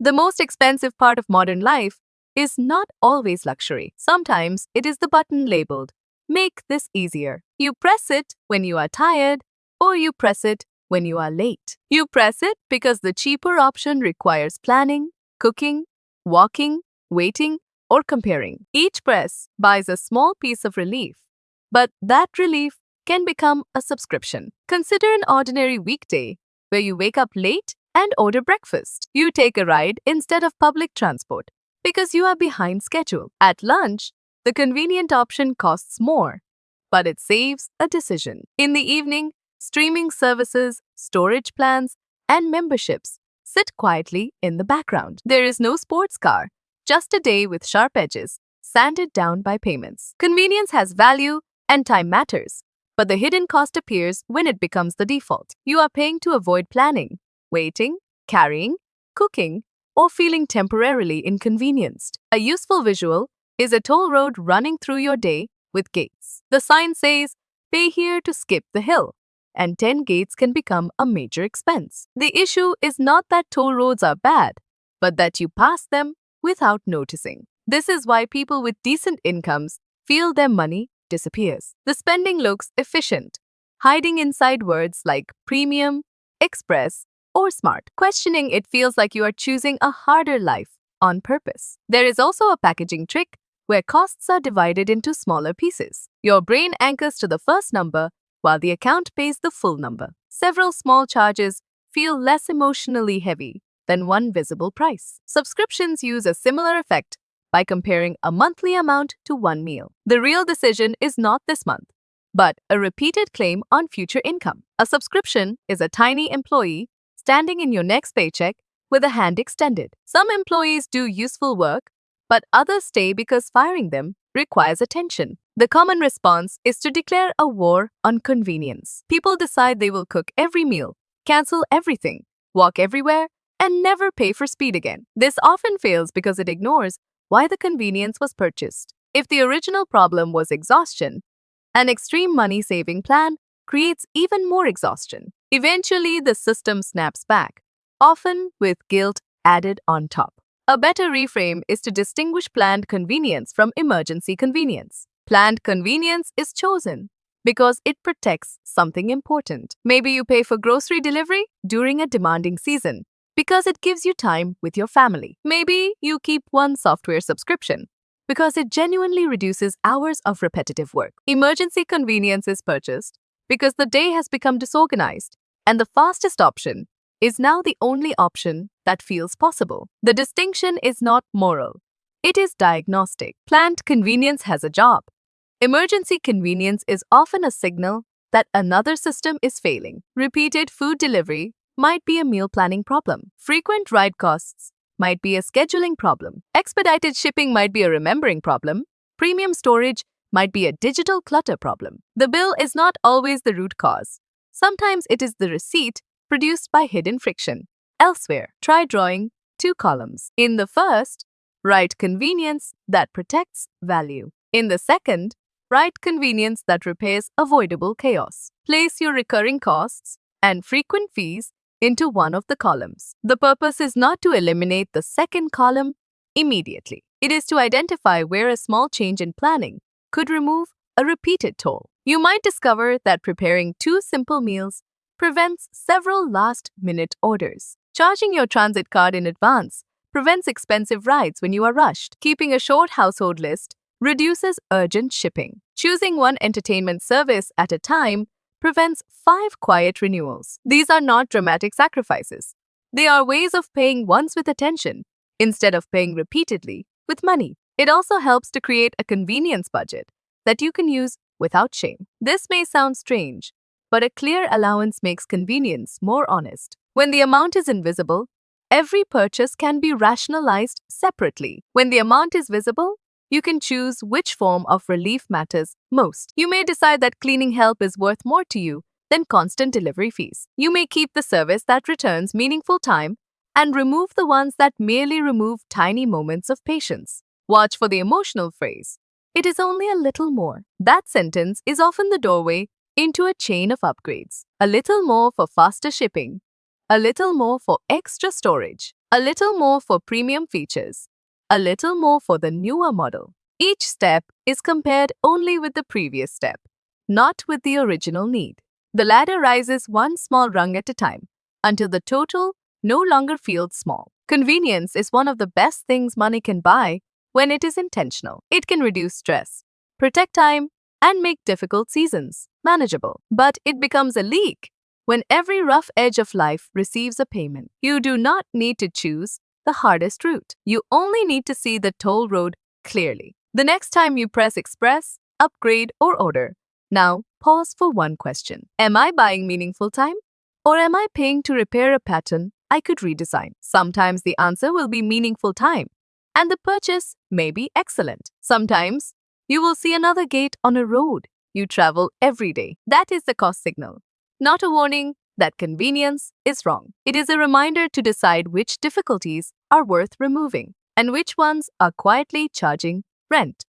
The most expensive part of modern life is not always luxury. Sometimes it is the button labeled, "Make this easier." You press it when you are tired, or you press it when you are late. You press it because the cheaper option requires planning, cooking, walking, waiting, or comparing. Each press buys a small piece of relief, but that relief can become a subscription. Consider an ordinary weekday where you wake up late and order breakfast. You take a ride instead of public transport because you are behind schedule. At lunch, the convenient option costs more, but it saves a decision. In the evening, streaming services, storage plans, and memberships sit quietly in the background. There is no sports car, just a day with sharp edges, sanded down by payments. Convenience has value and time matters, but the hidden cost appears when it becomes the default. You are paying to avoid planning, waiting, carrying, cooking, or feeling temporarily inconvenienced. A useful visual is a toll road running through your day with gates. The sign says, "Pay here to skip the hill," and 10 gates can become a major expense. The issue is not that toll roads are bad, but that you pass them without noticing. This is why people with decent incomes feel their money disappears. The spending looks efficient, hiding inside words like premium, express, or smart. Questioning it feels like you are choosing a harder life on purpose. There is also a packaging trick where costs are divided into smaller pieces. Your brain anchors to the first number while the account pays the full number. Several small charges feel less emotionally heavy than one visible price. Subscriptions use a similar effect by comparing a monthly amount to one meal. The real decision is not this month, but a repeated claim on future income. A subscription is a tiny employee standing in your next paycheck with a hand extended. Some employees do useful work, but others stay because firing them requires attention. The common response is to declare a war on convenience. People decide they will cook every meal, cancel everything, walk everywhere, and never pay for speed again. This often fails because it ignores why the convenience was purchased. If the original problem was exhaustion, an extreme money-saving plan creates even more exhaustion. Eventually, the system snaps back, often with guilt added on top. A better reframe is to distinguish planned convenience from emergency convenience. Planned convenience is chosen because it protects something important. Maybe you pay for grocery delivery during a demanding season because it gives you time with your family. Maybe you keep one software subscription because it genuinely reduces hours of repetitive work. Emergency convenience is purchased because the day has become disorganized and the fastest option is now the only option that feels possible. The distinction is not moral. It is diagnostic. Planned convenience has a job. Emergency convenience is often a signal that another system is failing. Repeated food delivery might be a meal planning problem. Frequent ride costs might be a scheduling problem. Expedited shipping might be a remembering problem. Premium storage might be a digital clutter problem. The bill is not always the root cause. Sometimes it is the receipt produced by hidden friction. Elsewhere, try drawing 2 columns. In the first, write convenience that protects value. In the second, write convenience that repairs avoidable chaos. Place your recurring costs and frequent fees into one of the columns. The purpose is not to eliminate the second column immediately. It is to identify where a small change in planning could remove a repeated toll. You might discover that preparing 2 simple meals prevents several last-minute orders. Charging your transit card in advance prevents expensive rides when you are rushed. Keeping a short household list reduces urgent shipping. Choosing one entertainment service at a time prevents 5 quiet renewals. These are not dramatic sacrifices. They are ways of paying once with attention instead of paying repeatedly with money. It also helps to create a convenience budget that you can use without shame. This may sound strange, but a clear allowance makes convenience more honest. When the amount is invisible, every purchase can be rationalized separately. When the amount is visible, you can choose which form of relief matters most. You may decide that cleaning help is worth more to you than constant delivery fees. You may keep the service that returns meaningful time and remove the ones that merely remove tiny moments of patience. Watch for the emotional phrase, "It is only a little more." That sentence is often the doorway into a chain of upgrades. A little more for faster shipping, a little more for extra storage, A little more for premium features. A little more for the newer model. Each step is compared only with the previous step, not with the original need. The ladder rises one small rung at a time until the total no longer feels small. Convenience is one of the best things money can buy when it is intentional. It can reduce stress, protect time, and make difficult seasons manageable. But it becomes a leak when every rough edge of life receives a payment. You do not need to choose the hardest route. You only need to see the toll road clearly. The next time you press express, upgrade, or order, now pause for one question. Am I buying meaningful time? Or am I paying to repair a pattern I could redesign? Sometimes the answer will be meaningful time, and the purchase may be excellent. Sometimes you will see another gate on a road you travel every day. That is the cost signal, not a warning that convenience is wrong. It is a reminder to decide which difficulties are worth removing and which ones are quietly charging rent.